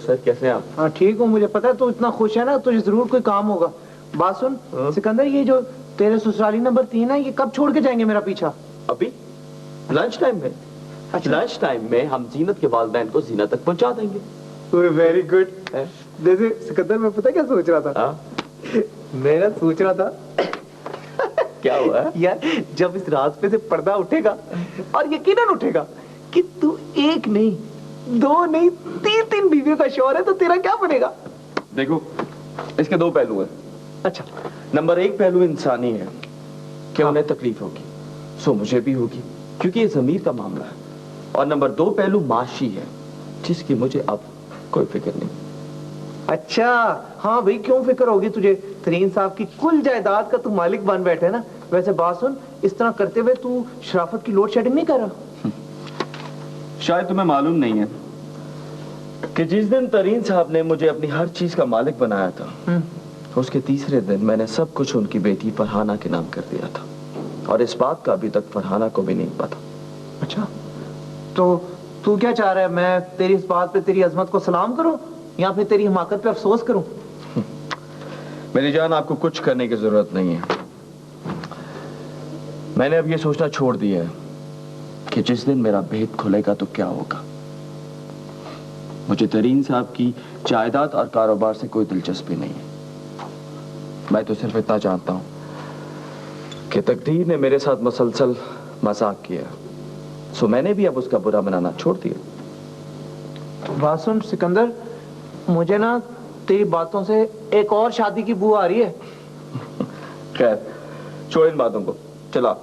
Sir, कैसे हैं आप? हाँ ठीक हूँ, मुझे पता है तू इतना खुश है ना, तुझे जरूर कोई काम होगा। बात सुन सिकंदर, ये जो तेरे ससुराली नंबर 3 है, ये कब छोड़ के जाएंगे मेरा पीछा? अभी लंच टाइम में। अच्छा, लंच टाइम में हम जीनत के वालिदैन को जीनत तक पहुंचा देंगे। Very good. जैसे सिकंदर, मैं पता क्या सोच रहा था? मैं ना सोच रहा था क्या हुआ यार, जब इस रास्ते से पर्दा उठेगा, और यकीनन उठेगा कि तू एक नहीं, 2 नहीं, 3 बीवियों का शौहर है, तो तेरा क्या बनेगा? देखो, इसके 2 पहलू हैं। अच्छा, नंबर 1 पहलू इंसानी है कि उन्हें तकलीफ होगी, सो मुझे भी होगी, क्योंकि ये ज़मीर का मामला है। और नंबर 2 पहलू माशी है, जिसकी मुझे अब कोई फिक्र नहीं। अच्छा हाँ भाई, क्यों फिक्र होगी तुझे? तरीन साहब की कुल जायदाद का तू मालिक बन बैठे ना। वैसे बात सुन, इस तरह करते हुए तू शराफत की लोड शेडिंग नहीं कर रहा? शायद तुम्हें मालूम नहीं है कि जिस दिन तरीन साहब ने मुझे अपनी हर चीज का मालिक बनाया था, उसके तीसरे दिन मैंने सब कुछ उनकी बेटी फरहाना के नाम कर दिया था, और इस बात का अभी तक फरहाना को भी नहीं पता। अच्छा, तो तू क्या चाह रहा है? मैं तेरी इस बात पे तेरी अजमत को सलाम करूं, या फिर तेरी हिमाकत पे अफसोस करूं? मेरी जान, आपको कुछ करने की जरूरत नहीं है। मैंने अब ये सोचना छोड़ दिया है कि जिस दिन मेरा भेद खुलेगा तो क्या होगा। मुझे तरीन साहब की जायदाद और कारोबार से कोई दिलचस्पी नहीं है। मैं तो सिर्फ इतना जानता हूं कि तकदीर ने मेरे साथ मुसलसल मजाक किया, सो मैंने भी अब उसका बुरा बनाना छोड़ दिया। बात सुन सिकंदर, मुझे ना तेरी बातों से एक और शादी की बू आ रही है। खैर, छोड़ इन बातों को, चला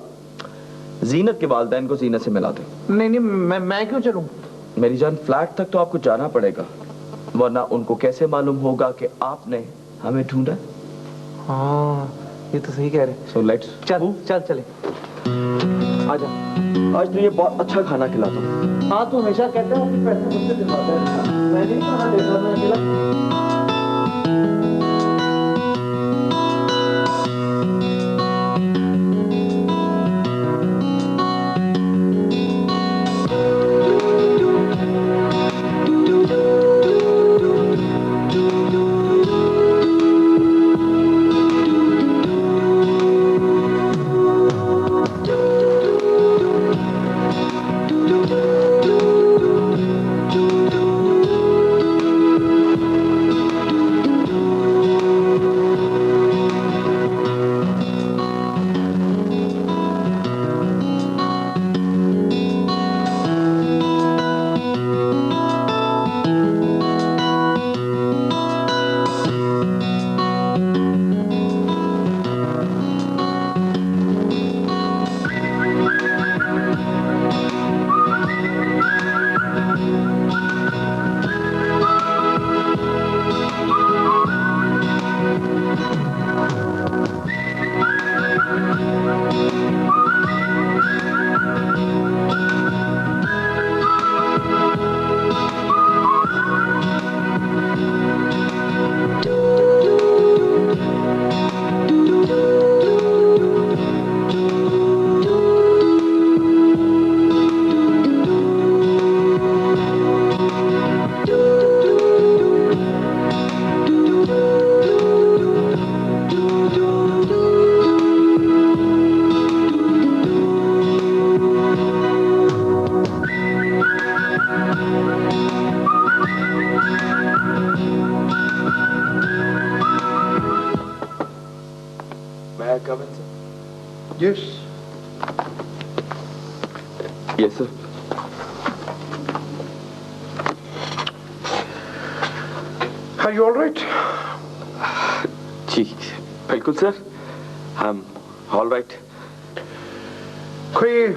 जीनत के वालिदैन को जीनत से मिला दे। नहीं नहीं, मैं क्यों चलूं? मेरी जान, फ्लैट तक तो आपको जाना पड़ेगा, वरना उनको कैसे मालूम होगा कि आपने हमें ढूंढा? हाँ, ये तो सही कह रहे। सो लेट्स चल चल चले। आजा, आज तो ये बहुत अच्छा खाना खिलाता हूँ। हाँ, तू हमेशा कहते हो कि पैसे मुझसे दिलवाता है। मैं नहीं खाना देता, मैं अकेला।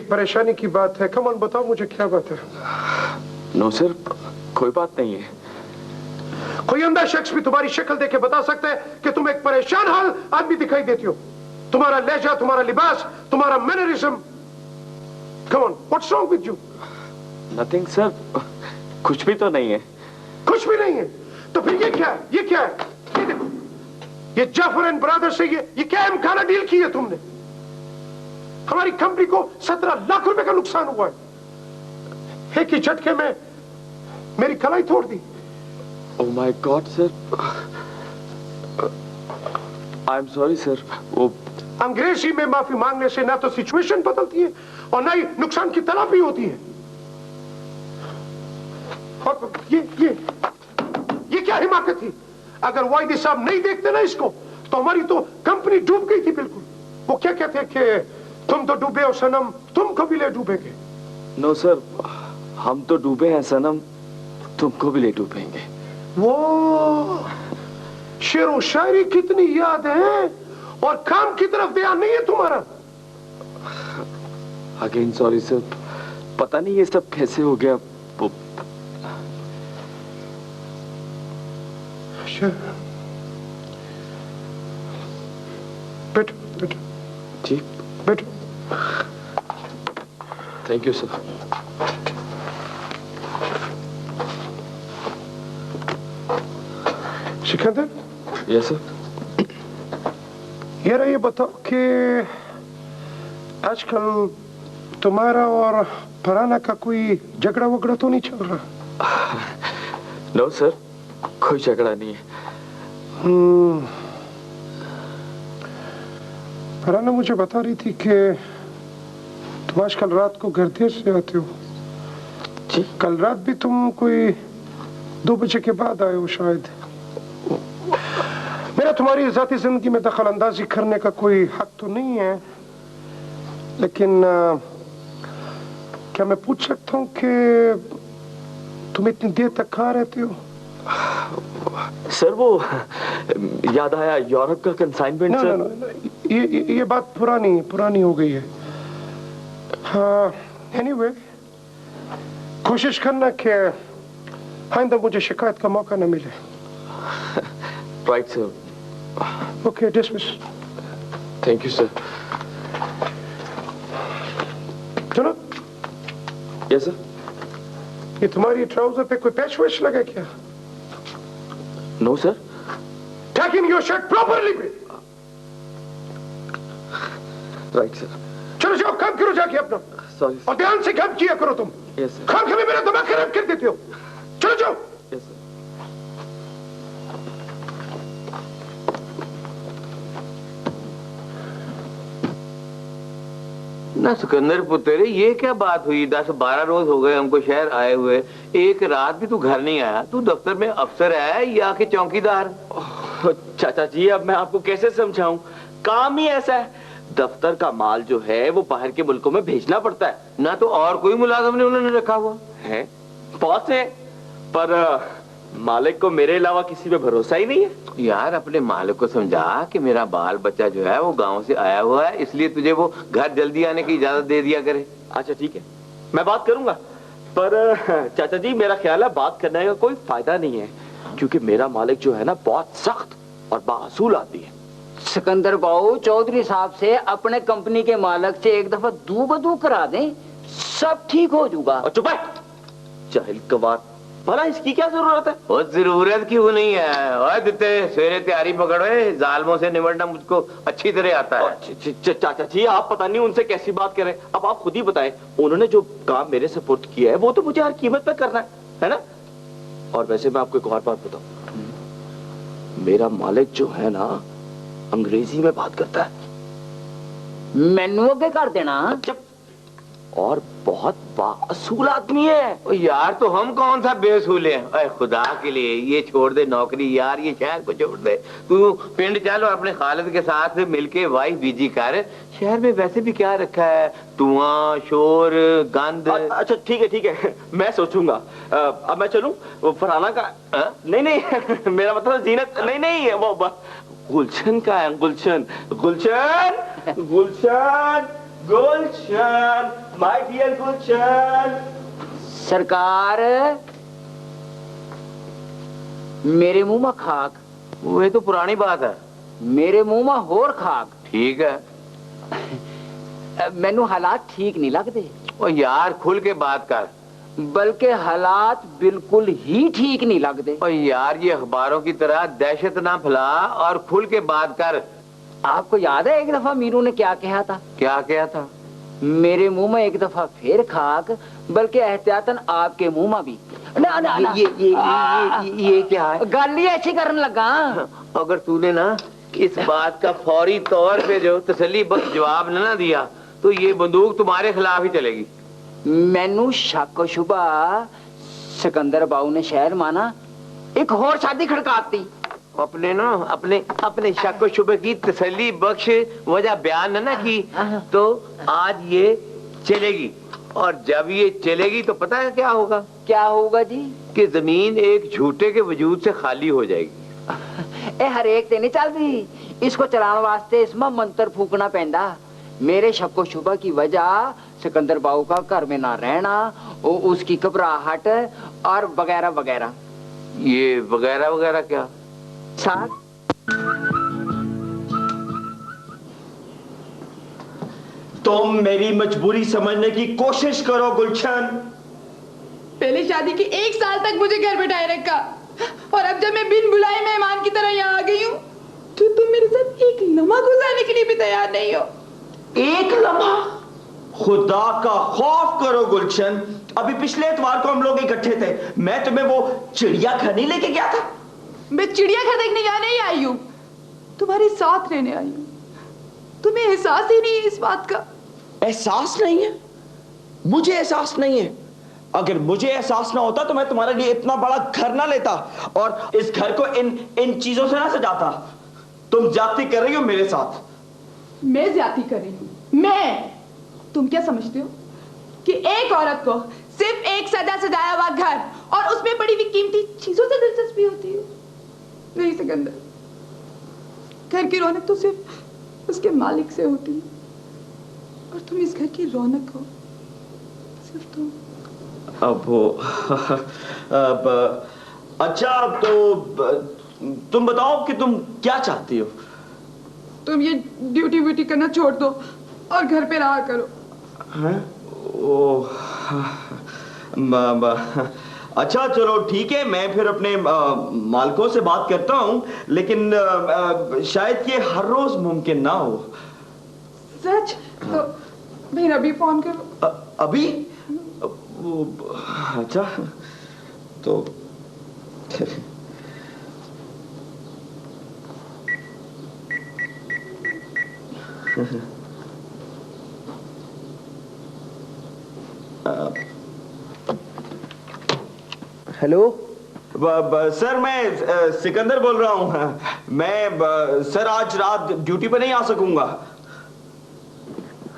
परेशानी की बात है? कम ऑन बताओ मुझे, क्या बात है? नो सर, कोई बात नहीं है। कोई अंधा शख्स भी तुम्हारी शक्ल देख के बता सकता है कि तुम एक परेशान हाल आदमी दिखाई देती हो। तुम्हारा लहजा, तुम्हारा लिबास, तुम्हारा mannerism. Come on, what's wrong with you? Nothing sir, कुछ भी तो नहीं है। कुछ भी नहीं है? तो फिर ये क्या है? ये क्या है? ये देखो, ये जाफर एंड ब्रदर से ये क्या इम्काना डील की है तुमने? हमारी कंपनी को 17 लाख रुपए का नुकसान हुआ है। एक ही झटके में मेरी कलाई तोड़ दी। Oh my god sir, I am sorry sir. वो अंग्रेजी में माफी मांगने से ना तो सिचुएशन बदलती है और ना ही नुकसान की तलाफी होती है। और ये क्या हिमाकत थी? अगर वाहिदी साहब नहीं देखते ना इसको तो हमारी तो कंपनी डूब गई थी बिल्कुल। वो क्या कहते हैं कि तुम तो डूबे हो सनम, तुमको भी ले डूबेंगे। नो सर, हम तो डूबे हैं सनम, तुमको भी ले डूबेंगे। वो शेर व शायरी कितनी याद है और काम की तरफ ध्यान नहीं है तुम्हारा। अगेन सॉरी सर, पता नहीं ये सब कैसे हो गया। वो बैठो बैठो जी, बैठो। Thank you sir. Sikandar, yes sir. यार ये बताओ कि आजकल तुम्हारा और फराना का कोई झगड़ा वगड़ा तो नहीं चल रहा? नो सर, कोई झगड़ा नहीं है। फराना मुझे बता रही थी कि तुम आजकल रात को घर देर से आते हो। जी? कल रात भी तुम कोई 2 बजे के बाद आए हो शायद। मेरा तुम्हारी जाती जिंदगी में दखल अंदाजी करने का कोई हक तो नहीं है, लेकिन क्या मैं पूछ सकता हूँ कि तुम इतनी देर तक कहाँ रहते हो? सर वो याद आया, यूरोप का कंसाइनमेंट। सर ये बात पुरानी हो गई है। हाँ, एनीवे कोशिश करना कि आइंदा मुझे शिकायत का मौका न मिले। Right sir. Okay, dismiss. Thank you sir. चलो। Yes sir. ये तुम्हारी ट्राउजर पे कोई पैच वैच लगा क्या? No sir. Tuck in your shirt properly. Right sir. चलो जाओ, काम करो जाके अपना। सॉरी और ध्यान से काम किया करो तुम। Yes sir. खाम खाने मेरा दिमाग खराब कर देते हो। चलो जाओ। Yes sir. ना सिकंदर पुत्र, ये क्या बात हुई? 10-12 रोज हो गए हमको शहर आए हुए, एक रात भी तू घर नहीं आया। तू दफ्तर में अफसर है या कि चौकीदार? चाचा जी, अब मैं आपको कैसे समझाऊं, काम ही ऐसा है। दफ्तर का माल जो है वो बाहर के मुल्कों में भेजना पड़ता है। ना तो और कोई मुलाजिम ने उन्होंने रखा हुआ है? बॉस है, पर मालिक को मेरे अलावा किसी पे भरोसा ही नहीं है। यार अपने मालिक को समझा कि मेरा बाल बच्चा जो है वो गांव से आया हुआ है, इसलिए तुझे वो घर जल्दी आने की इजाजत दे दिया करे। अच्छा ठीक है, मैं बात करूंगा, पर चाचा जी मेरा ख्याल है बात करने का कोई फायदा नहीं है, क्योंकि मेरा मालिक जो है ना बहुत सख्त और बासूल आदमी है। सिकंदर बाबू, चौधरी साहब से अपने कंपनी के मालिक से एक दफा दू बदू करा दें, सब ठीक हो जाएगा। और चुप है जाहिल गवार, भला इसकी क्या जरूरत है? वो जरूरत क्यों नहीं है? और दिते सवेरे तैयारी पकड़ो, जालमों से निमटना मुझको अच्छी तरह आता है। चाचा जी आप पता नहीं उनसे कैसी बात करें। अब आप खुद ही बताएं, उन्होंने जो काम मेरे सपोर्ट किया है वो तो मुझे हर कीमत पे करना है ना? और वैसे मैं आपको एक और बात बताऊं, मेरा मालिक जो है ना अंग्रेजी में बात करता है। मैनू आगे कर देना। और बहुत बासूल आदमी है। ओ यार, तो हम कौन सा बेसूल है? अरे खुदा के लिए ये छोड़ दे नौकरी यार, ये शहर को छोड़ दे। तू पिंड चल और अपने खालिद के साथ मिलके वाइफ बीजी कर। शहर में वैसे भी क्या रखा है, धुआं, शोर, गंद। अच्छा ठीक है, मैं सोचूंगा। अब मैं चलूं? वो फरहाना का नहीं मेरा मतलब जीनत नहीं वो गुलशन का है। गुलशन माय डियर गुलशन। सरकार, मेरे मुंह में खाक। वो तो पुरानी बात है। मेरे मुंह में होर खाक। ठीक है। मैनू हालात ठीक नहीं लगते। ओ यार खुल के बात कर। बल्कि हालात बिल्कुल ही ठीक नहीं लगते। ओ यार ये अखबारों की तरह दहशत ना फैला और खुल के बात कर। आपको याद है एक दफा मीनू ने क्या कहा था? क्या कहा था? मेरे मुंह में एक दफा फिर खाक, बल्कि एहतियातन आपके मुंह में भी। ना ना ना ये क्या है? गाली ऐसी करने लगा। अगर तूने ना इस बात का फौरी तौर पे जो तसल्ली बख्श जवाब ना दिया तो ये बंदूक तुम्हारे खिलाफ ही चलेगी। मैनू शक शुबा सिकंदर बाऊ ने शहर माना एक और शादी खड़काती। अपने ना अपने शक व शुबे की तसल्ली बख्श वजह बयान ना की तो आज ये चलेगी, और जब ये चलेगी तो पता है क्या होगा? क्या होगा जी? कि जमीन एक झूठे के वजूद से खाली हो जाएगी। ए हर एक ते नहीं चल रही, इसको चलाने वास्ते इसमें मंत्र फूकना पैंदा। मेरे शक व शुबा की वजह सिकंदर बाऊ का घर में ना रहना, उसकी घबराहट और वगैरह वगैरह। ये वगैरह वगैरह क्या? साथ तुम मेरी मजबूरी समझने की कोशिश करो गुलशन। पहले शादी के 1 साल तक मुझे घर बैठाए रखा, और अब जब मैं बिन बुलाए मेहमान की तरह यहाँ आ गई हूँ तो तुम मेरे साथ एक लम्हा गुजारने के लिए भी तैयार नहीं हो। एक लम्हा? खुदा का खौफ करो गुलशन। अभी पिछले इतवार को हम लोग इकट्ठे थे, मैं तुम्हें वो चिड़ियाखाने लेके गया था। मैं चिड़ियाघर देखने यहाँ नहीं आई हूँ, तुम्हारे साथ रहने आई हूँ। तुम्हें एहसास ही नहीं है इस बात का? एहसास नहीं है? मुझे एहसास नहीं है? अगर मुझे एहसास ना होता तो मैं तुम्हारे लिए इतना बड़ा घर ना लेता और इस घर को इन चीजों से ना सजाता। तुम ज्यादती कर रही हो मेरे साथ। मैं ज्यादती कर रही हूँ? मैं? तुम क्या समझते हो कि एक औरत को सिर्फ एक सजाया हुआ घर और उसमें पड़ी हुई कीमती चीजों से दिलचस्पी होती है? नहीं सिकंदर, घर की रौनक तो सिर्फ उसके मालिक से होती है, और तुम इस घर की रौनक हो सिर्फ तुम। अच्छा, तो तुम बताओ कि तुम क्या चाहती हो? तुम ये ड्यूटी व्यूटी करना छोड़ दो और घर पे रहा करो। अच्छा चलो ठीक है, मैं फिर अपने मालकों से बात करता हूँ, लेकिन शायद ये हर रोज मुमकिन ना हो। सच? तो फिर अभी फोन करो। अभी? अच्छा तो हेलो सर, मैं सिकंदर बोल रहा हूँ। मैं सर आज रात ड्यूटी पे नहीं आ सकूंगा।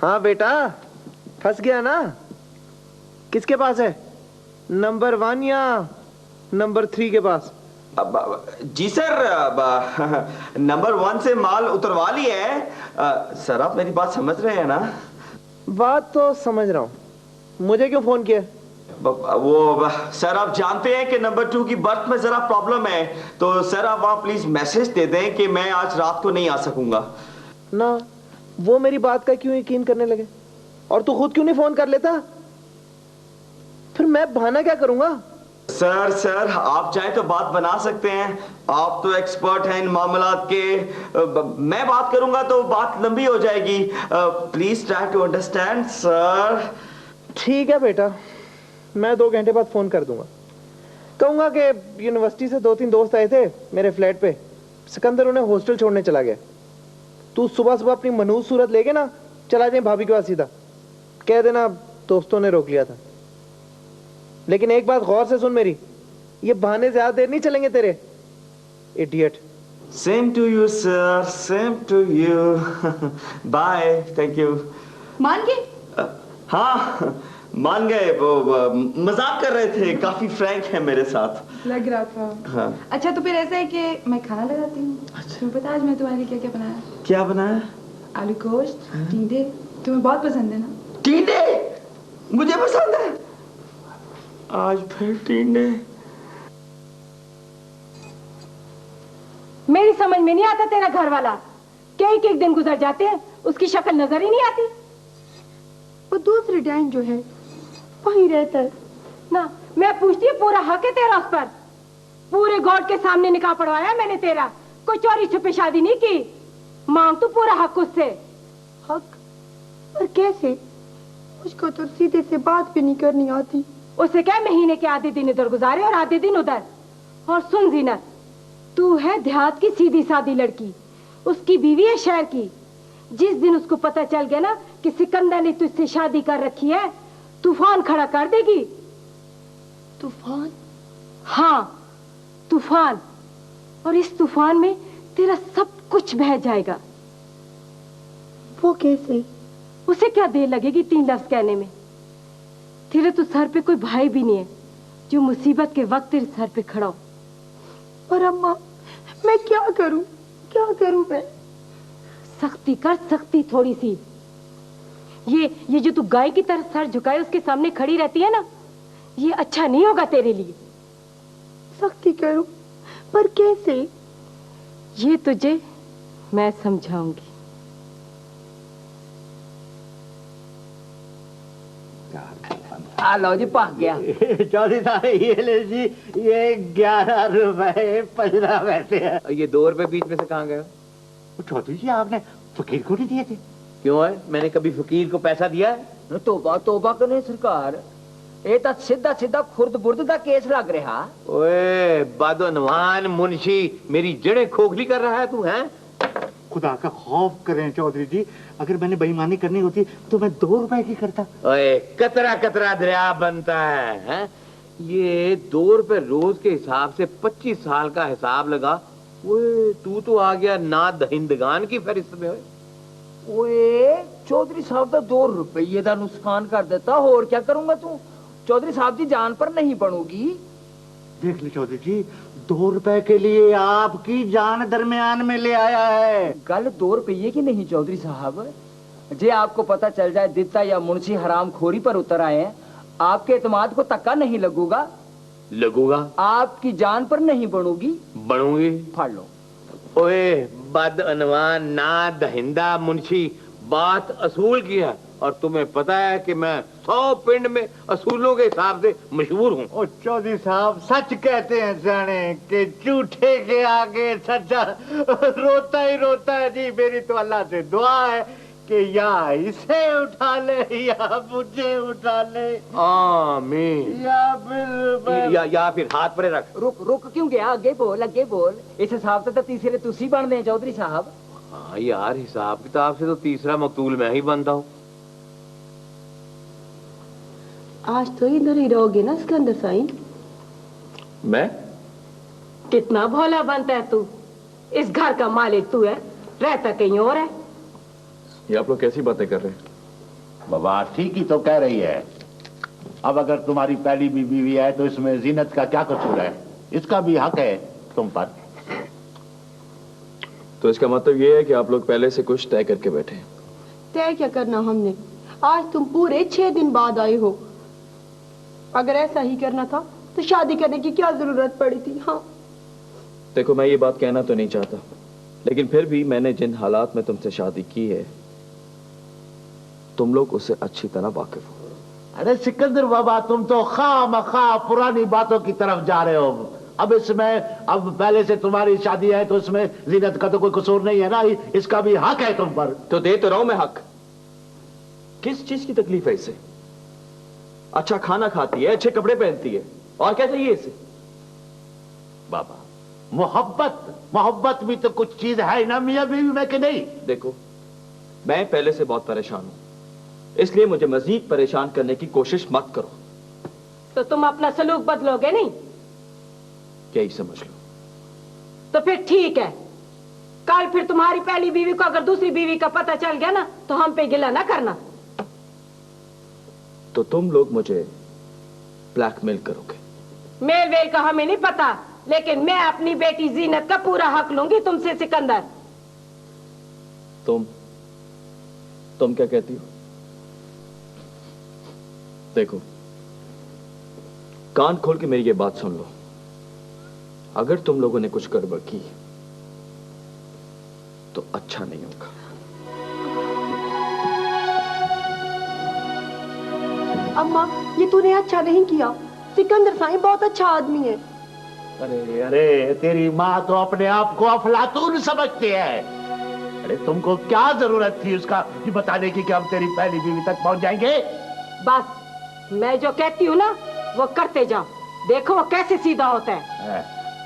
हाँ बेटा, फंस गया ना? किसके पास है, नंबर 1 या नंबर 3 के पास? जी सर, नंबर 1 से माल उतरवा लिया है। सर आप मेरी बात समझ रहे हैं ना? बात तो समझ रहा हूँ, मुझे क्यों फोन किया? वो सर आप जानते हैं कि नंबर 2 की बर्थ में जरा प्रॉब्लम है, तो सर आप वहाँ प्लीज मैसेज दे दें कि मैं आज रात को नहीं आ सकूंगा। ना, वो मेरी बात का क्यों यकीन करने लगे? और तू खुद क्यों नहीं फोन कर लेता? फिर मैं बहाना क्या करूंगा? सर आप चाहे तो बात बना सकते हैं, आप तो एक्सपर्ट हैं इन मामलात के। मैं बात करूंगा तो बात लंबी हो जाएगी। Please try to understand sir. ठीक है बेटा, मैं 2 घंटे बाद फोन कर दूंगा। कहूंगा कि यूनिवर्सिटी से 2-3 दोस्त आए थे मेरे फ्लैट पे, सिकंदर उन्हें हॉस्टल छोड़ने चला गया। तू सुबह सुबह अपनी मनहूस सूरत लेके ना चला जाए भाभी के पास सीधा, कह देना दोस्तों ने रोक लिया था। लेकिन एक बात गौर से सुन मेरी, ये बहाने ज्यादा देर नहीं चलेंगे तेरे, idiot. Same to you sir, same to you. Bye, thank you. मान गए? हाँ मान गए, वो मजाक कर रहे थे, काफी फ्रैंक है मेरे साथ। लग रहा था। हाँ। अच्छा तो फिर ऐसा है कि मैं खाना लगाती हूँ। अच्छा। तुम्हें पता आज मैं तुम्हारे लिए क्या क्या बनाया? क्या बनाया? आलू गोश्त, टींडे। तुम्हें बहुत पसंद है ना? टींडे मुझे पसंद है। आज फिर टींडे। मेरी समझ में नहीं आता तेरा घर वाला, क्या एक दिन गुजर जाते हैं उसकी शक्ल नजर ही नहीं आती। वो दूसरी डैन जो है वहीं रहता है ना। मैं पूछती हूँ, पूरा हक है तेरा उस पर। पूरे गॉड के सामने निकाह पढ़वाया मैंने तेरा, कोई चोरी छुपे शादी नहीं की। मांग तू पूरा हक उससे। हक? और कैसे? मुझको तो सीधे से बात भी नहीं करनी आती। उसे क्या महीने के आधे दिन इधर गुजारे और आधे दिन उधर। और सुन जीनत, तू है देहात की सीधी सादी लड़की, उसकी बीवी है शहर की। जिस दिन उसको पता चल गया ना कि सिकंदर ने तुझसे शादी कर रखी है, तूफान खड़ा कर देगी। तूफान? हाँ, तूफान। और इस तूफान में तेरा सब कुछ बह जाएगा। वो कैसे? उसे क्या देर लगेगी 3 लफ्ज कहने में। तेरे तो सर पे कोई भाई भी नहीं है जो मुसीबत के वक्त तेरे सर पे खड़ा हो। पर अम्मा, मैं क्या करूं मैं? सख्ती कर, सख्ती थोड़ी सी। ये जो तू गाय की तरह सर झुकाए उसके सामने खड़ी रहती है ना, ये अच्छा नहीं होगा तेरे लिए। सख्ती करूं, पर कैसे? ये तुझे मैं समझाऊंगी। लो जी, पक गया। चौधरी साहब ये ले जी, ये 11 रुपए 15 पैसे है। ये 2 रुपए बीच में से कहाँ गए? चौधरी जी आपने फकीर को नहीं दिए थे? क्यों है, मैंने कभी फकीर को पैसा दिया है? तोबा तोबा कने सरकार, ये तो सीधा सीधा खुर्द बुर्द का केस लग रहा। ओए बदनवान मुंशी, मेरी जड़ें खोखली कर रहा है तू, हैं? खुदा का खौफ करें चौधरी जी, अगर मैंने बेईमानी करनी होती तो मैं 2 रुपए की करता। ओए कतरा कतरा दरिया बनता है, हैं? ये 2 रुपए रोज के हिसाब से 25 साल का हिसाब लगा। ओए तू तो आ गया ना दहिंदगान की फहरिस्त में। ओए चौधरी साहब तो 2 रुपये का नुकसान कर देता, और क्या करूंगा तू? चौधरी साहब जी जान पर नहीं पड़ूगी। देख ली चौधरी जी, 2 रुपए के लिए आपकी जान दरमियान में ले आया है। गल 2 रुपये की नहीं चौधरी साहब, जे आपको पता चल जाए दित्ता या मुंशी हराम खोरी पर उतर आए हैं, आपके एतमाद को तक्का नहीं लगूगा। आपकी जान पर नहीं बनूंगी। फाड़ लो। ओए बदअनवान ना दहिंदा मुंशी, बात असूल की है, और तुम्हें पता है कि मैं 100 पिंड में असूलों के हिसाब से मशहूर हूँ। और चौधरी साहब सच कहते हैं जाने कि झूठे के आगे सच्चा रोता ही रोता है जी। मेरी तो अल्लाह से दुआ है कि या इसे उठा ले या मुझे उठा ले, आमीन। या फिर हाथ पर रख। रुक क्यों गया? आगे बोल। इस हिसाब से तो तीसरे तुसी बन दे चौधरी साहब। हाँ यार, हिसाब किताब से तो तीसरा मकतूल मैं ही बनता हूँ। आज तो इधर ही रहोगे ना सिकंदर साईं? मैं? कितना भोला बनता है तू। इस घर का मालिक तू है, रहता कहीं और है। ये आप लोग कैसी बातें कर रहे हैं? बाबा ठीक ही तो कह रही है। अब अगर तुम्हारी पहली भी बीवी है तो इसमें जीनत का क्या कसूर है? इसका भी हक है तुम पर। तो इसका मतलब ये है कि आप लोग पहले से कुछ तय करके बैठे हैं? तय क्या करना हमने, आज तुम पूरे 6 दिन बाद आए हो। अगर ऐसा ही करना था तो शादी करने की क्या जरूरत पड़ी थी? हाँ देखो, मैं ये बात कहना तो नहीं चाहता, लेकिन फिर भी मैंने जिन हालात में तुमसे शादी की है, तुम लोग उससे अच्छी तरह वाकिफ हो। अरे सिकंदर बाबा, तुम तो खामखा पुरानी बातों की तरफ जा रहे हो। अब इसमें अब पहले से तुम्हारी शादी है तो इसमें जीनत का तो कोई कसूर नहीं है ना, इसका भी हक है तुम पर। तो दे तो रहा हूं मैं हक। किस चीज की तकलीफ है इसे? अच्छा खाना खाती है, अच्छे कपड़े पहनती है, और क्या चाहिए इसे? बाबा मोहब्बत भी तो कुछ चीज है ना मियां बीवी में, कि नहीं? देखो, मैं पहले से बहुत परेशान हूं, इसलिए मुझे मजीद परेशान करने की कोशिश मत करो। तो तुम अपना सलूक बदलोगे नहीं? यही समझ लो। तो फिर ठीक है, कल फिर तुम्हारी पहली बीवी को अगर दूसरी बीवी का पता चल गया ना तो हम पे गिला ना करना। तो तुम लोग मुझे ब्लैकमेल करोगे? मेल वेल का हमें नहीं पता, लेकिन मैं अपनी बेटी जीनत का पूरा हक लूंगी तुमसे सिकंदर। तुम क्या कहती हो? देखो, कान खोल के मेरी ये बात सुन लो। अगर तुम लोगों ने कुछ गड़बड़ की तो अच्छा नहीं होगा। अम्मा, ये तूने अच्छा नहीं किया। सिकंदर साईं बहुत अच्छा आदमी है। अरे अरे, तेरी माँ तो अपने आप को अफलातून समझती है। अरे तुमको क्या जरूरत थी उसका ये बताने की कि हम तेरी पहली बीवी तक पहुंच जाएंगे? बस मैं जो कहती हूँ ना वो करते जाओ, देखो वो कैसे सीधा होता है।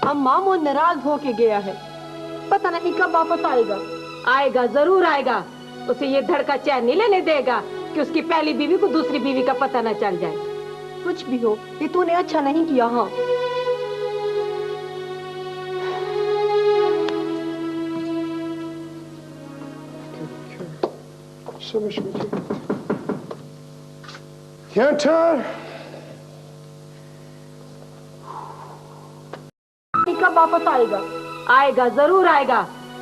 अम्मा वो नाराज होके गया है, पता नहीं कब वापस आएगा। आएगा, जरूर आएगा। उसे ये धड़का चैन नहीं लेने देगा कि उसकी पहली बीवी को दूसरी बीवी का पता न चल जाए। कुछ भी हो, ये तूने अच्छा नहीं किया। हाँ समझ में क्या ठहर कब वापस आएगा। आएगा, जरूर आएगा।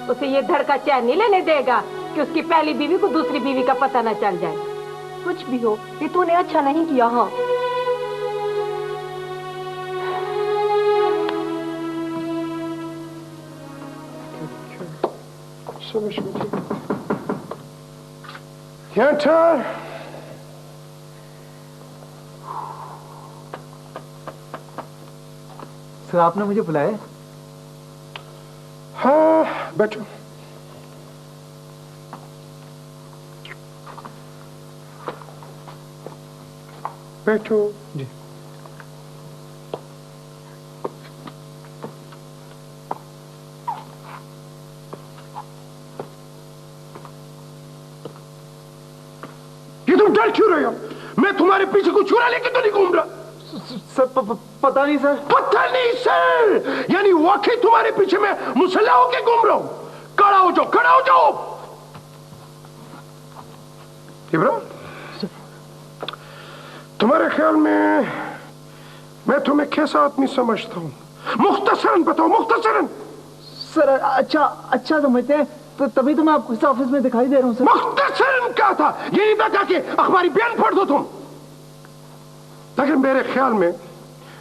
उसे ये धड़का चैन नहीं लेने देगा कि उसकी पहली बीवी को दूसरी बीवी का पता न चल जाए। कुछ भी हो, ये तूने अच्छा नहीं किया। हाँ समझ में क्या ठहर सर आपने मुझे बुलाया? हाँ बैठो। बैठो जी। ये तुम डर क्यों रहे हो? मैं तुम्हारे पीछे कुछ चुरा लेके तो नहीं घूम रहा। सर पता नहीं सर। पता नहीं सर, यानी वाकई तुम्हारे पीछे मैं मुसल्ला होके घूम रहा हूं। खड़ा हो जाओ, खड़ा हो जाओ। इब्राहिम, तुम्हारे ख्याल में मैं तुम्हें कैसा आदमी समझता हूं? मुख्तसरन बताओ, मुख्तसरन। सर अच्छा समझते हैं तो तभी तो मैं आपको इस ऑफिस में दिखाई दे रहा हूं सर। मुख्तसरन क्या था? ये नहीं था कि अखबारी बयान पढ़ दो तुम। लेकिन मेरे ख्याल में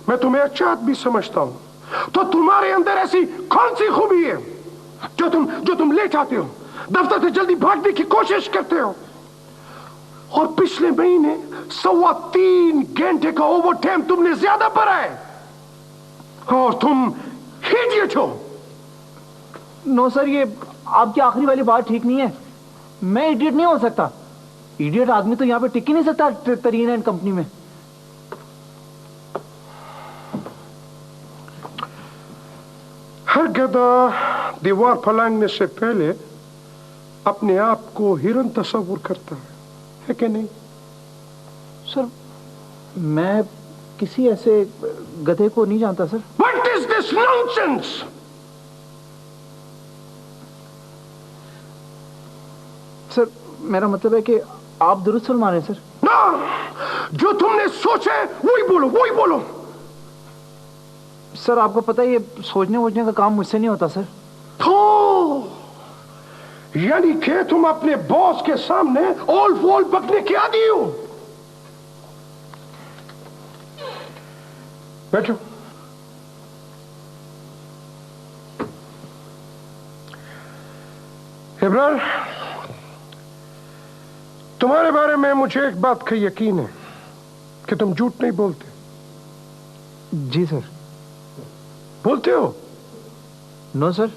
मैं तुम्हें अच्छा आदमी समझता हूं। तो तुम्हारे अंदर ऐसी कौन सी खूबी है जो तुम ले जाते हो, दफ्तर से जल्दी भागने की कोशिश करते हो, और पिछले महीने 3.25 घंटे का ओवर टाइम तुमने ज्यादा भरा है, और तुम इडियट हो। नो सर, ये आपकी आखिरी वाली बात ठीक नहीं है। मैं इडियट नहीं हो सकता। इडियट आदमी तो यहाँ पे टिक ही नहीं सकता तरीन एंड कंपनी में। हर गधा दीवार फलांगने से पहले अपने आप को हिरन तस्वुर करता है कि नहीं? सर मैं किसी ऐसे गधे को नहीं जानता sir. What is this nonsense? Sir मेरा मतलब है कि आप दुरुस्त फरमा रहे हैं सर। ना, जो तुमने सोचा है वही बोलो, वही बोलो। सर आपको पता है ये सोचने वोचने का काम मुझसे नहीं होता सर। तो यानी कि तुम अपने बॉस के सामने ओल वोल बकने के आदी हो। बैठो। इब्रार, तुम्हारे बारे में मुझे एक बात का यकीन है कि तुम झूठ नहीं बोलते। जी सर। बोलते हो? No sir.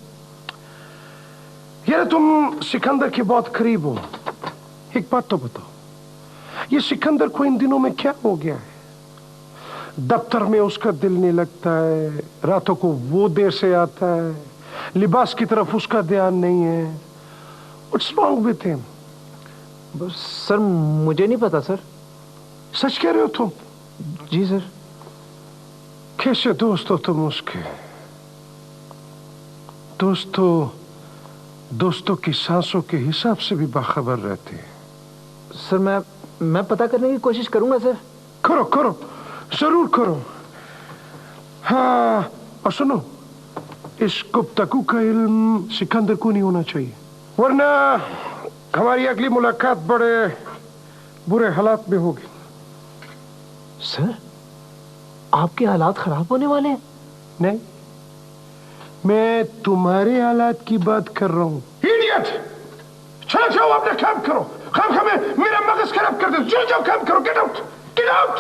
यार तुम सिकंदर के बहुत करीब हो। एक बात तो बताओ, ये सिकंदर को इन दिनों में क्या हो गया है? दफ्तर में उसका दिल नहीं लगता है, रातों को वो देर से आता है, लिबास की तरफ उसका ध्यान नहीं है। What's wrong with him? बस सर मुझे नहीं पता सर। सच कह रहे हो तुम? जी सर। कैसे दोस्त हो तुम उसके? दोस्तों की सांसों के हिसाब से भी बाखबर रहते हैं। सर मैं पता करने की कोशिश करूंगा सर। करो करो, जरूर करो। हाँ, और सुनो, इस गुफ्तगू का इल्म सिकंदर को नहीं होना चाहिए, वरना हमारी अगली मुलाकात बड़े बुरे हालात में होगी। सर आपके हालात खराब होने वाले हैं? नहीं, मैं तुम्हारे हालात की बात कर रहा हूं। इडियट! चलो जाओ, अपना काम करो। काम में मेरा मगज खराब कर दे। जो जाओ काम करो। Get out, get out.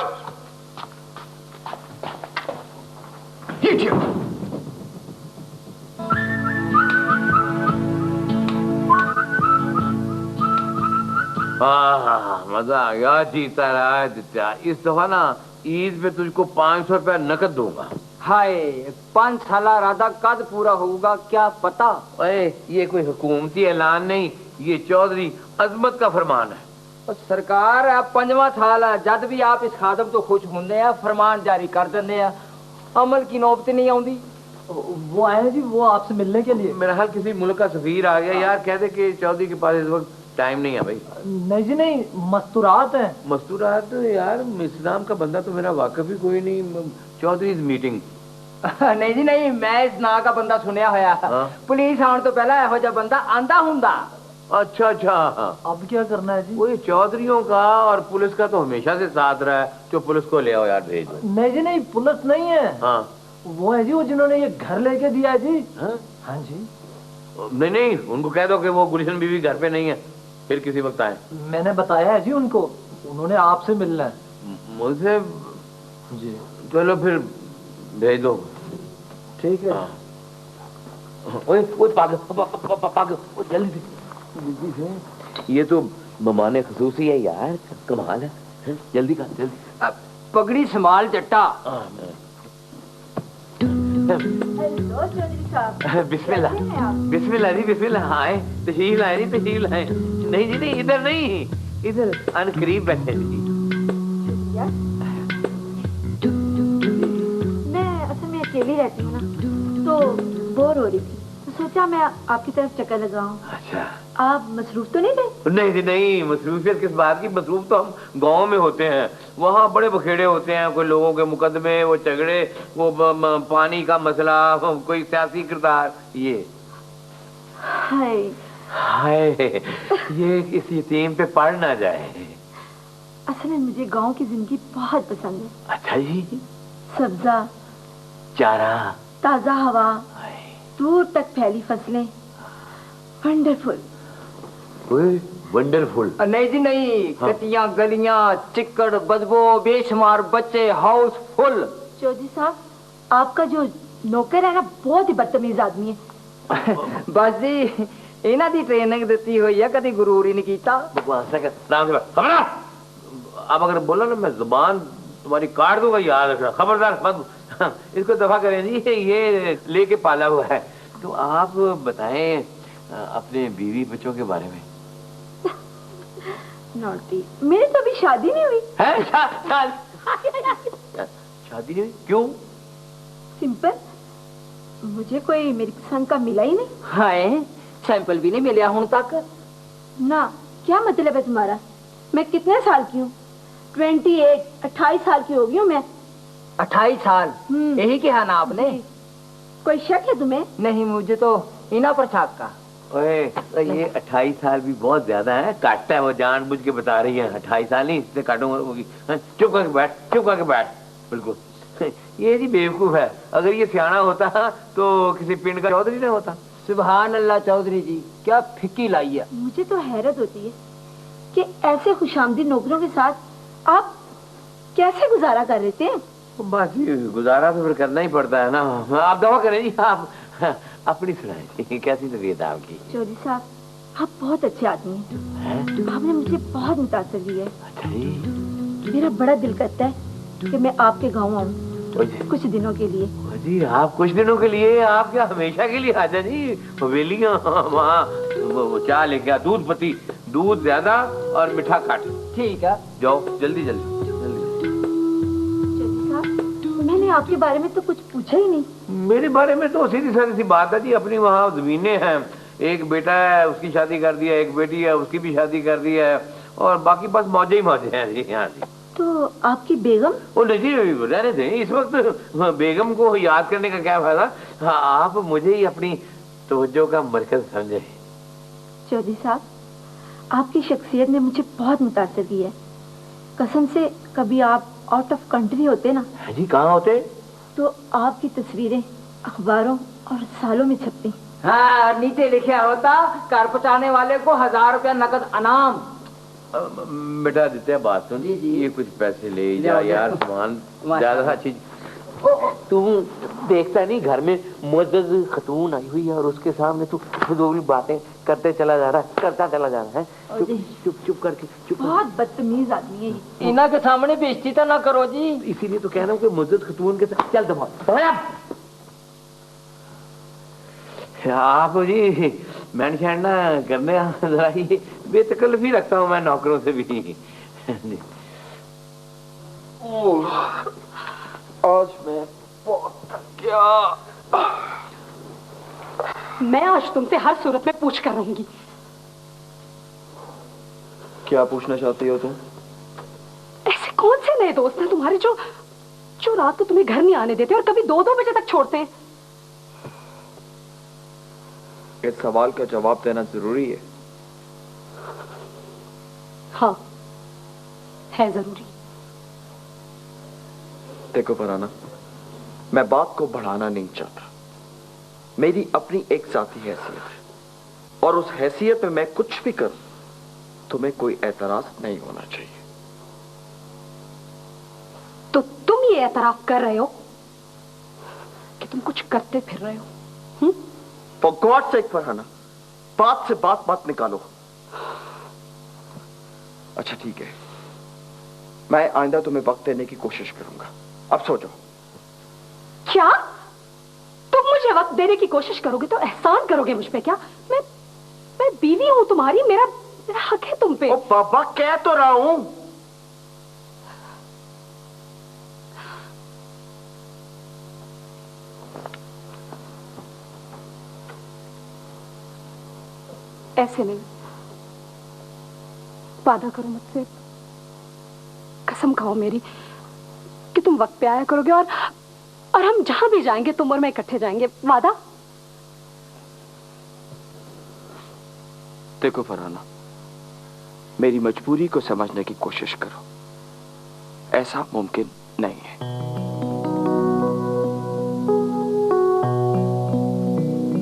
Idiot! मजा आ गया, जीता रहा है। इस दफा ना ईद पे तुझको 500 रुपया नकद दूंगा। हाय 5 साल राधा कद पूरा होगा क्या पता। ओए ये कोई हुकूमती ऐलान नहीं, ये चौधरी अजमत का फरमान है। और सरकार अब 5वां साल है, जद भी आप इस खादम तो खुश होंगे हैं, फरमान जारी कर देंगे हैं, अमल की नौबत नहीं आती। वो आए हैं जी, वो आपसे मिलने के लिए। मेरा हाल किसी मुल्क का सफीर आ गया यार, कहते कि चौधरी के पास इस वक्त टाइम नहीं है भाई। नहीं जी नहीं, मस्तूरात है। मस्तूरात यार, इस्लाम का बंदा तो मेरा वाकिफ ही कोई नहीं। चौधरी मीटिंग नहीं जी नहीं, मैं इस ना का बंदा सुनिया होया। हाँ? पुलिस आने तो पहला एहो जा बंदा आंदा हुंदा। अच्छा अच्छा, अब क्या करना है जी? वो चौधरियों का और पुलिस का तो हमेशा से साथ रहा है। जो पुलिस को ले आओ यार, भेज दो। नहीं जी नहीं, पुलिस नहीं है। हाँ वो है जी, वो जिन्होंने ये घर लेके दिया है जी। हाँ? हाँ जी। नहीं नहीं, उनको कह दो कि वो गुलशन बीवी घर पे नहीं है, फिर किसी वक्त आए। मैंने बताया है जी उनको, उन्होंने आपसे मिलना है। मुझसे जी चलो फिर भेज दो। ठीक है। ओए पागल जल्दी से। ये तो मेहमान खसूसी है यार, कमाल है। जल्दी कर जल्दी। पगड़ी संभाल जट्टा। हेलो चौधरी साहब। बिस्मिल्लाह बिस्मिल्लाह जी, बिस्मिल्लाह। आए तशरीफ लाए जी, तशरीफ लाए। नहीं जी नहीं, इधर नहीं, इधर अनकरीब बैठे जी। मैं असल में अकेली रहती हूँ ना, तो बोर हो रही थी, तो सोचा मैं आपकी तरफ चक्कर लगाऊं। अच्छा, आप मसरूफ तो नहीं थे? नहीं जी नहीं, मसरूफियत किस बात की? मसरूफ तो हम गांव में होते हैं, वहाँ बड़े बखेड़े होते हैं। कोई लोगों के मुकदमे, वो झगड़े, वो पानी का मसला, कोई सियासी किरदार। ये हाय हाय, ये इस यतीम पे पड़ ना जाए। असल में मुझे गांव की जिंदगी बहुत पसंद है। अच्छा जी। सब्जा, चारा, ताजा हवा, दूर तक फैली फसलें, वंडरफुल। वंडरफुल। नहीं जी नहीं, कटियां गलियां, चिक्कड़, बदबू, बेशुमार बच्चे, हाउस फुल। चौधरी साहब, आपका जो नौकर है ना, बहुत ही बदतमीज आदमी है। बस जी इन्हां दी ट्रेनिंग दी हुई है, कभी गुरूर ही नहीं कीता। अब अगर बोला ना, मैं जुबान तुम्हारी काट दूंगा, याद रखना, खबरदार मत। इसको दफा करें जी, ये लेके पाला हुआ है। तो आप बताएं अपने बीवी बच्चों के बारे में। नॉटी, मेरी तो अभी शादी नहीं हुई है। शादी नहीं हुई? क्यों? सिंपल, मुझे कोई मेरी पसंद का मिला ही नहीं। हाय, सैंपल भी नहीं मिला हुन तक ना। क्या मतलब है तुम्हारा? मैं कितने साल की हूँ? 28 साल की हो गई हूँ मैं। 28 साल? यही कहा ना आपने? कोई शक है तुम्हें? नहीं, मुझे तो इना पर शक का। ओए, ये 28 साल भी बहुत ज्यादा है, काटता है वो, जानबूझ के बता रही है। 28 साल नहीं, इससे काटूंगा होगी। चुप करके बैठ, चुप करके बैठ, बिल्कुल। ये जी बेवकूफ है, अगर ये सियाना होता तो किसी पिंड का चौधरी नहीं होता। सुभान अल्लाह चौधरी जी, क्या फिक्की लाई है। मुझे तो हैरत होती है कि ऐसे खुशामदी नौकरों के साथ आप कैसे गुजारा कर रहे थे। बस गुजारा तो फिर करना ही पड़ता है ना। आप दवा करें जी, आप अपनी सुनाए, कैसी तबीयत आपकी? चौधरी साहब, आप बहुत अच्छे आदमी हैं। आपने मुझे बहुत मुतासर किया है। अच्छा जी। मेरा बड़ा दिल करता है कि मैं आपके गाँव आऊँ कुछ दिनों के लिए। जी आप कुछ दिनों के लिए? आप क्या हमेशा के लिए? आजा जी, हवेलियाँ वहाँ चाय लेके आ, दूध पत्ती, दूध ज्यादा और मीठा काट। ठीक है, जाओ जल्दी जल्दी जल्दी। मैंने आपके बारे में तो कुछ पूछा ही नहीं। मेरे बारे में तो सीधी सादी सी बात है जी, अपनी वहाँ जमीनें हैं, एक बेटा है उसकी शादी कर दिया, एक बेटी है उसकी भी शादी कर दी है, और बाकी बस मौजे ही मौजे हैं जी। यहाँ जी। तो आपकी बेगम? वो नहीं, रहने दें इस वक्त बेगम को याद करने का क्या फायदा। हाँ, आप मुझे ही अपनी तवज्जो का मरकज समझे। चौधरी साहब, आपकी शख्सियत ने मुझे बहुत मुतासर किया है। कसम से, कभी आप आउट ऑफ कंट्री होते ना। जी, कहाँ होते? तो आपकी तस्वीरें अखबारों और सालों में छपती। हाँ, नीचे लिखा होता कार पहुंचाने वाले को 1000 रुपया नकद अनाम। बेटा देते हैं, बात सुन। जी जी, ये कुछ पैसे ले जा यार, सामान ज्यादा चीज। तू देखता नहीं घर में मुअज़्ज़ज़ खतून आई हुई है और उसके सामने तू फजूल बातें करते चला जा रहा है, करता चला जा रहा है। चुप करके बहुत बदतमीज आदमी है ये। इना के सामने बेइज्जती तो ना करो जी। इसीलिए तो कह रहा हूँ कि मुअज़्ज़ज़ खतून के साथ चल दबा आप जी मैंने छेड़ना करने जरा ही बेतकल्लफी रखता हूँ मैं नौकरों से भी। आज मैं बहुत थक गया। मैं आज तुमसे हर सूरत में पूछ कर रहूंगी। क्या पूछना चाहती हो तुम? ऐसे कौन से नए दोस्त हैं तुम्हारे जो जो रात को तुम्हें घर नहीं आने देते और कभी 2-2 बजे तक छोड़ते हैं? इस सवाल का जवाब देना जरूरी है। हाँ, है जरूरी। देखो फरहाना, मैं बात को बढ़ाना नहीं चाहता। मेरी अपनी एक जाती हैसियत है और उस हैसियत में मैं कुछ भी करूं तुम्हें कोई एतराज नहीं होना चाहिए। तो तुम ये एतराफ कर रहे हो कि तुम कुछ करते फिर रहे हो? फॉर गॉड सेक फरहाना, बात से बात मत निकालो। अच्छा ठीक है, मैं आइंदा तुम्हें वक्त देने की कोशिश करूंगा। अब सो जाओ। क्या तुम मुझे वक्त देने की कोशिश करोगे तो एहसान करोगे मुझ पे क्या? मैं बीवी हूं तुम्हारी, मेरा हक है तुम पे। ओ बाबा, कह तो रहा हूं। ऐसे नहीं, वादा करो मुझसे, कसम खाओ मेरी कि तुम वक्त पे आया करोगे और हम जहां भी जाएंगे तुम और मैं इकट्ठे जाएंगे। वादा? देखो फरहाना, मेरी मजबूरी को समझने की कोशिश करो। ऐसा मुमकिन नहीं है।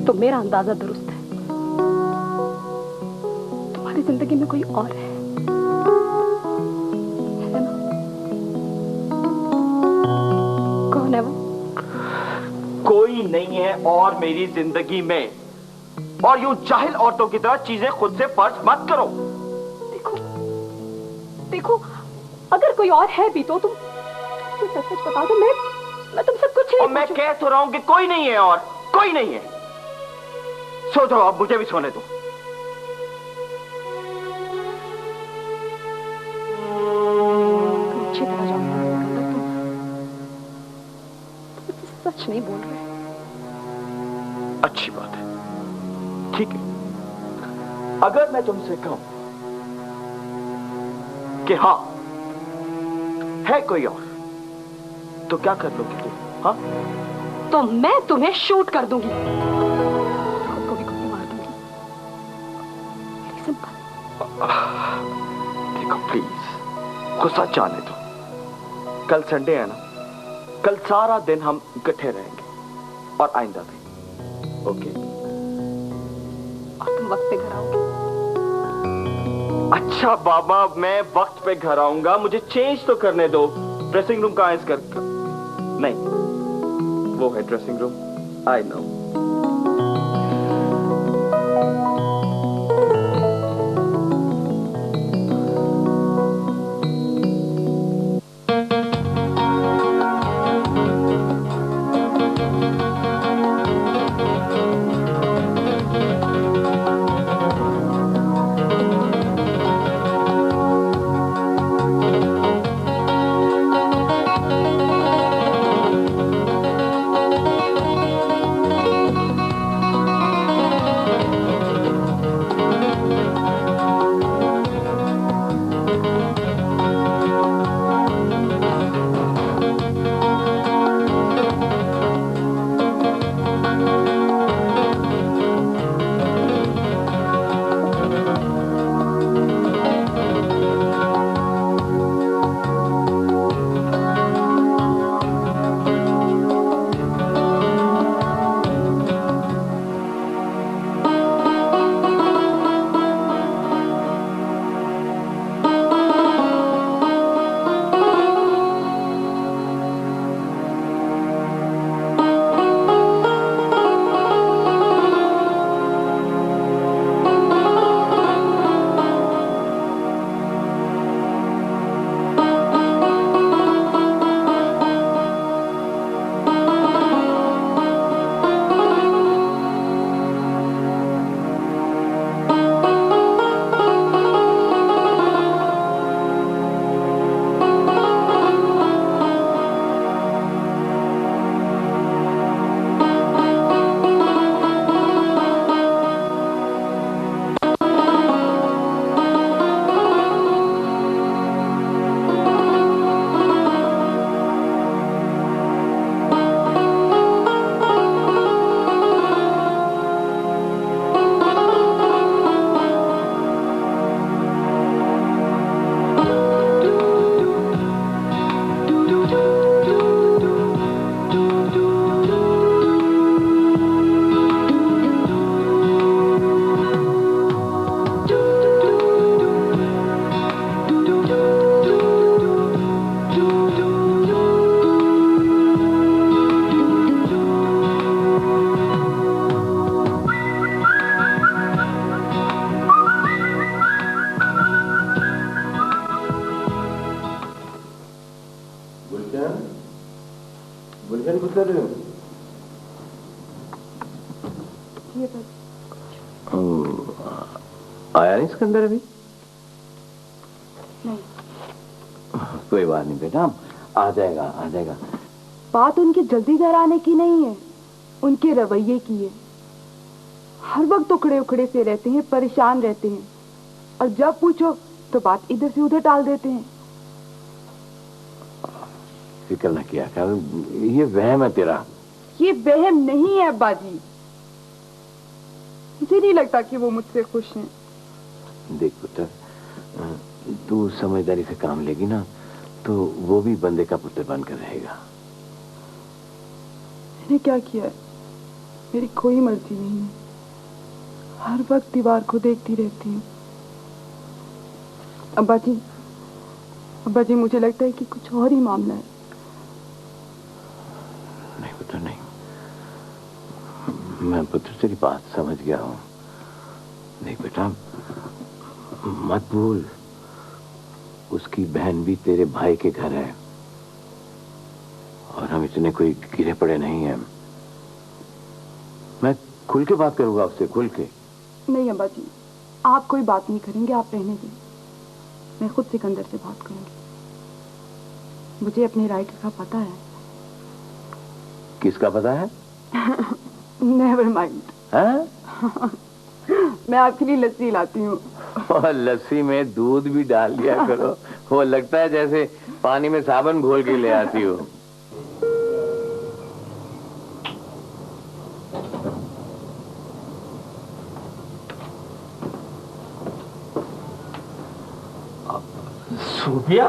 तो मेरा अंदाजा दुरुस्त है, तुम्हारी जिंदगी में कोई और है ना? कौन है वो? कोई नहीं है और मेरी जिंदगी में। और यूं जाहिल औरतों की तरह चीजें खुद से फर्ज मत करो। देखो, अगर कोई और है भी तो तुम सच सच बता दो। मैं तुमसे कुछ नहीं। और मैं कह तो रहा हूं कि कोई नहीं है और कोई नहीं है। सो जाओ, अब मुझे भी सोने दो। अच्छी तरह जानता हूं तुम सच नहीं बोल रहे। अच्छी बात है, ठीक है। अगर मैं तुमसे कहूं कि हाँ है कोई और, तो क्या कर लोगे तुम? हाँ, तो मैं तुम्हें शूट कर दूंगी, खुद को भी गोली मार दूंगी। सिंपल। देखो प्लीज, गुस्सा जाने दो। कल संडे है ना, कल सारा दिन हम इकट्ठे रहेंगे और आइंदा भी। ओके? और तुम वक्त पे घर आओगे? अच्छा बाबा, मैं वक्त पे घर आऊंगा, मुझे चेंज तो करने दो। ड्रेसिंग रूम कहाँ है इसका? नहीं, वो है dressing room. I know. Gulshan कुछ कर रहे हो? आया नहीं सिकंदर अभी? नहीं। कोई बात नहीं बेटा, आ जाएगा आ जाएगा। बात उनके जल्दी घर आने की नहीं है, उनके रवैये की है। हर वक्त उखड़े उखड़े से रहते हैं, परेशान रहते हैं, और जब पूछो तो बात इधर से उधर टाल देते हैं। फिक्र न किया कर, ये वहम है तेरा। ये वहम नहीं है अब्बा जी, मुझे नहीं लगता कि वो मुझसे खुश हैं। देख पुत्र, तू समझदारी से काम लेगी ना तो वो भी बंदे का पुत्र बनकर रहेगा। मैंने क्या किया है? मेरी कोई मर्जी नहीं है, हर वक्त दीवार को देखती रहती हूँ। अब्बा जी मुझे लगता है कि कुछ और ही मामला है। नहीं पुत्र नहीं, मैं पुत्र तेरी बात समझ गया हूँ। देख बेटा, मत भूल उसकी बहन भी तेरे भाई के घर है, और हम इतने कोई गिरे पड़े नहीं हैं। मैं खुल के बात करूंगा उससे, खुल के। नहीं अब्बा जी, आप कोई बात नहीं करेंगे, आप रहने दें। मैं खुद सिकंदर से बात करूंगी। मुझे अपने राइट का पता है। किसका पता है? Never mind. हाँ? मैं आपके लिए लस्सी लाती हूँ। और लस्सी में दूध भी डाल दिया करो, वो लगता है जैसे पानी में साबुन घोल के ले आती हो। सूफिया,